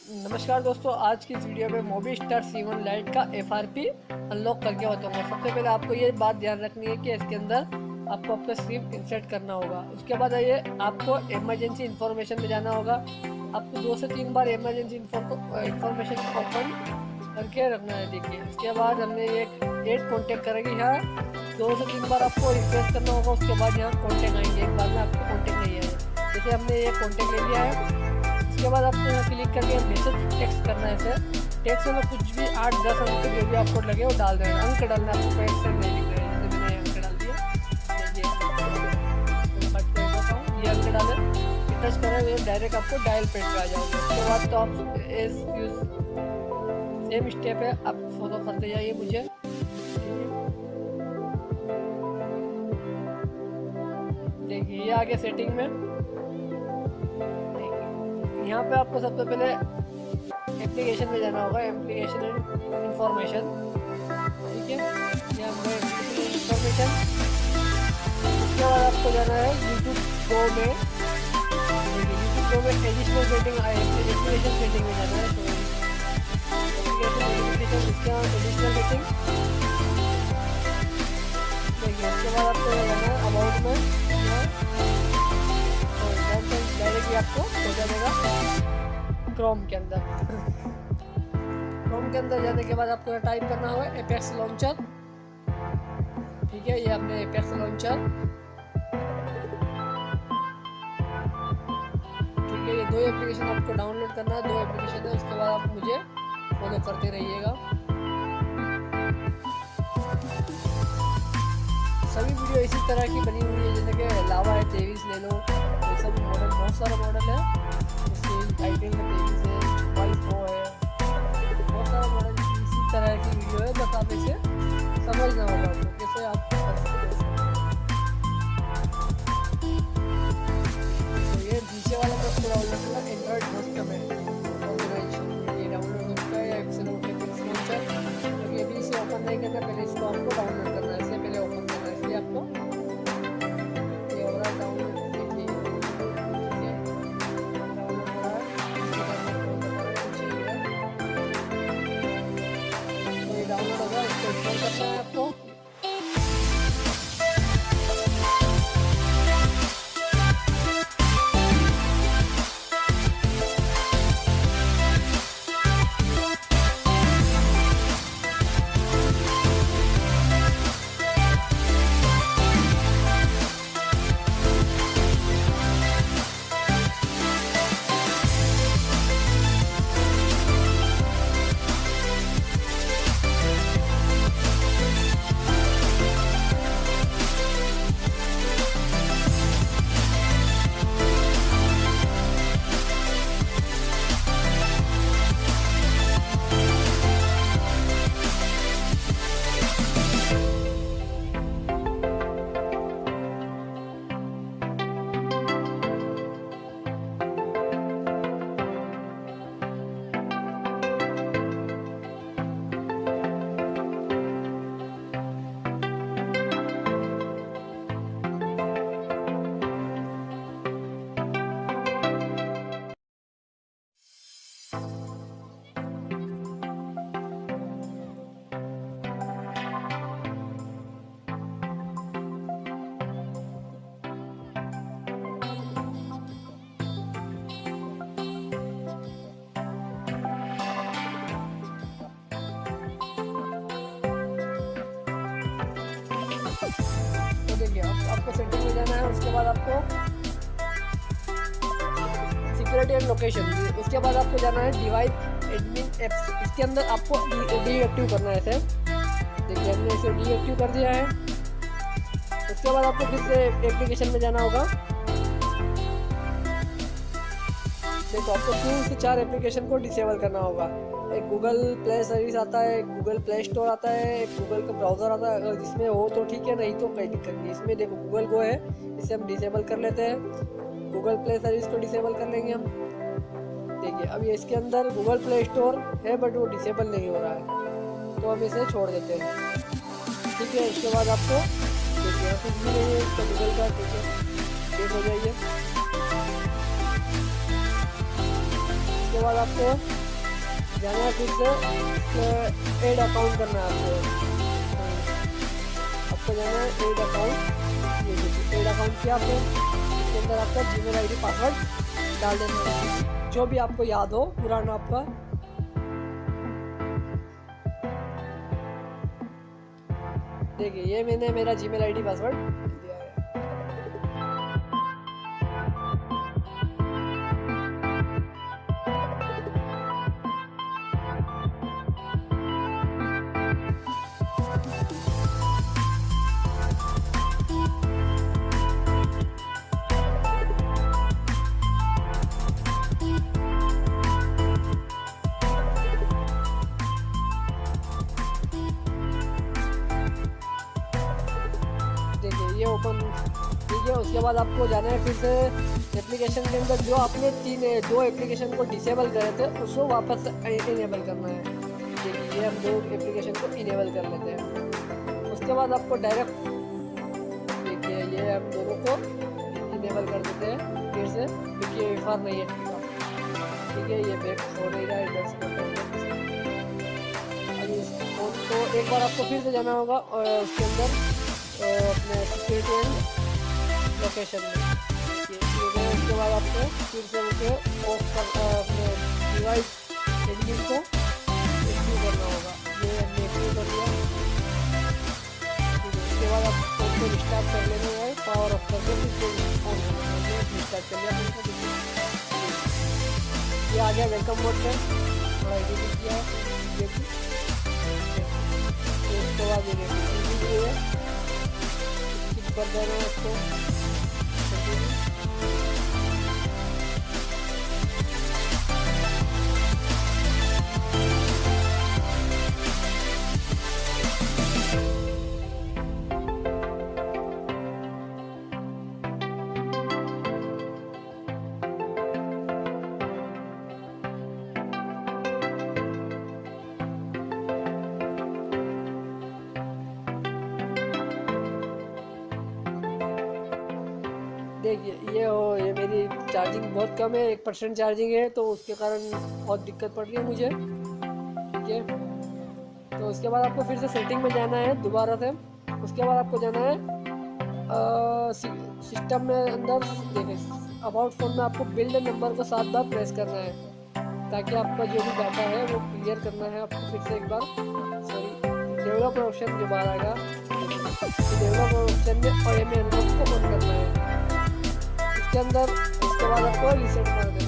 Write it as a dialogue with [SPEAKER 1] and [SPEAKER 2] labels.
[SPEAKER 1] नमस्कार दोस्तों, आज की इस वीडियो में मोबिस्टार C1lite का FRP अनलॉक करके बताऊंगा। सबसे पहले आपको ये बात ध्यान रखनी है कि इसके अंदर आपको अपना स्क्रिप्ट इंसर्ट करना होगा। उसके बाद ये आपको इमरजेंसी इन्फॉर्मेशन में जाना होगा। आपको 2 से 3 बार इमरजेंसी इन्फॉर्मेशन ओपन करके रखना है। देखिए, उसके बाद हमने ये एड कॉन्टेक्ट करेंगे। यहाँ 2 से 3 बार आपको रिफ्रेश करना होगा। उसके बाद यहाँ कॉन्टेक्ट आएंगे, एक बार में आपको कॉन्टेक्ट नहीं आएगा। जैसे हमने ये कॉन्टेक्ट ले लिया है, उसके बाद आपको यहाँ क्लिक करके मैसेज टेक्स्ट करना है। इसे टेक्स्ट में कुछ भी 8-10 अंक जो भी आपको लगे वो डाल देना। अंक डालना है, आपको पेज से नहीं लिख रहे हैं। जैसे मैंने अंक डाल दिया, ये अंक डाले, टच करें, ये डायरेक्ट आपको डायल पेड पे आ जाओगे। उसके बाद तो आप सेम स्टेप है, आप फॉलो करते जाइए। मुझे देखिए ये आगे सेटिंग में, यहाँ पे आपको सबसे पहले एप्लीकेशन में जाना होगा। एप्लीकेशन इंफॉर्मेशन, ठीक है, यहाँ पे इंफॉर्मेशन। उसके बाद आपको जाना है यूट्यूब गो में। यूट्यूब गो में एडिशनल सेटिंग एप्लीकेशन सेटिंग में जाना है। एप्लीकेशन उसके बाद एडिशनल सेटिंग देखिए। उसके बाद आपको जाना है अबाउट में, डायरेक्टली आपको हो जाएगा क्रोम के अंदर। क्रोम के अंदर जाने के बाद आपको टाइप करना होगा एपेक्स लॉन्चर, ठीक है। ये आपने एपेक्स लॉन्चर, ठीक है। ये 2 एप्लीकेशन आपको डाउनलोड करना है, 2 एप्लीकेशन है। उसके बाद आप मुझे फॉलो करते रहिएगा। सभी वीडियो इसी तरह की बनी हुई है, जैसे कि लावा है 23 ले लो, ये सब मॉडल, बहुत सारा मॉडल है। जैसे टाइटल में 23 है, वाइस वो है, बहुत सारा मॉडल इसी तरह की वीडियो है। बस आप इसे समझना होगा आपको कैसे आप कर सकते हैं। तो ये नीचे वाला तो पूरा डाउनलोड करना, एंड्रॉइड सिस्टम है, ये डाउनलोड होता है या एक्सेल लॉन्चर। तो ये भी इसे ओपन नहीं करना, पहले इसको आपको डाउनलोड करना है। इससे पहले ओपन करना है, इसलिए आपको ये हो रहा है डाउनलोड। देखिए डाउनलोड हो रहा है, तो ये डाउनलोड होगा। इसको इंस्टॉल करना है आपको। तो देखिए आपको सेटिंग में जाना है। उसके बाद आपको सिक्योरिटी एंड लोकेशन, उसके बाद आपको जाना है डिवाइस एडमिन एप्स। इसके अंदर आपको डीएक्टिव करना है इसे। देखिए हमने इसे डीएक्टिव कर दिया है। उसके बाद आपको फिर से एप्लीकेशन में जाना होगा। देखो आपको 3 से 4 एप्लीकेशन को डिसेबल करना होगा। एक गूगल प्ले सर्विस आता है, एक गूगल प्ले स्टोर आता है, एक गूगल का ब्राउज़र आता है। अगर जिसमें हो तो ठीक है, नहीं तो कोई दिक्कत नहीं। इसमें देखो गूगल गो है, इसे हम डिसेबल कर लेते हैं। गूगल प्ले सर्विस को डिसेबल कर लेंगे हम। देखिए अब ये इसके अंदर गूगल प्ले स्टोर है बट वो डिसेबल नहीं हो रहा है, तो हम इसे छोड़ देते हैं, ठीक है। इसके बाद आपको देखिए कुछ भी नहीं है इसका गूगल का, ठीक है, सेव हो जाइए। उसके बाद आपको जाना है फिर से ऐड अकाउंट करना है आपको जाना है ऐड अकाउंट। ये देखिए ऐड अकाउंट किया आपने, इसके अंदर आपका जीमेल आईडी पासवर्ड डाल देना है जो भी आपको याद हो पुराना आपका। देखिए ये मैंने मेरा जीमेल आईडी पासवर्ड दिया है। ये ओपन ठीक है। उसके बाद आपको जाना है फिर से एप्लीकेशन के अंदर जो आपने दो एप्लीकेशन को डिसेबल करे थे उसको वापस इनेबल करना है। देखिए ये हम दो एप्लीकेशन को इनेबल कर लेते हैं। उसके बाद आपको डायरेक्ट देखिए ये हम दोनों को इनेबल कर देते हैं फिर से, क्योंकि ये विफार नहीं है ठीक है। ये बैक हो नहीं रहा है इधर से। तो एक बार आपको फिर से जाना होगा और उसके अंदर अपने सिक्योरिटी एंड लोकेशन में उसके बाद आपको फिर से उसे ऑफ कर अपने डिवाइस एडमिन को एक्टिव करना होगा। ये हमने एक्टिव कर दिया। उसके बाद आपको उसको रिस्टार्ट कर लेना है, पावर ऑफ करके फिर ऑन करना है। रिस्टार्ट कर लिया ये आ गया वेलकम मोड पे, थोड़ा एडिटिंग किया ये भी। उसके बाद ये कर देना है उसको। देखिए ये मेरी चार्जिंग बहुत कम है, 1% चार्जिंग है, तो उसके कारण बहुत दिक्कत पड़ रही है मुझे ठीक है। तो उसके बाद आपको फिर से सेटिंग में जाना है दोबारा से। उसके बाद आपको जाना है सिस्टम में अंदर। देखिए अबाउट फोन में आपको बिल्ड नंबर को 7 बार प्रेस करना है ताकि आपका जो भी डाटा है वो क्लियर करना है आपको। फिर से एक बार सॉरी डेवलपर ऑप्शन जो बाहर आएगा डेवलपर ऑप्शन में और अनलॉक को ऑन करना है इसके अंदर। उसके बाद आपको रीसेट कर देना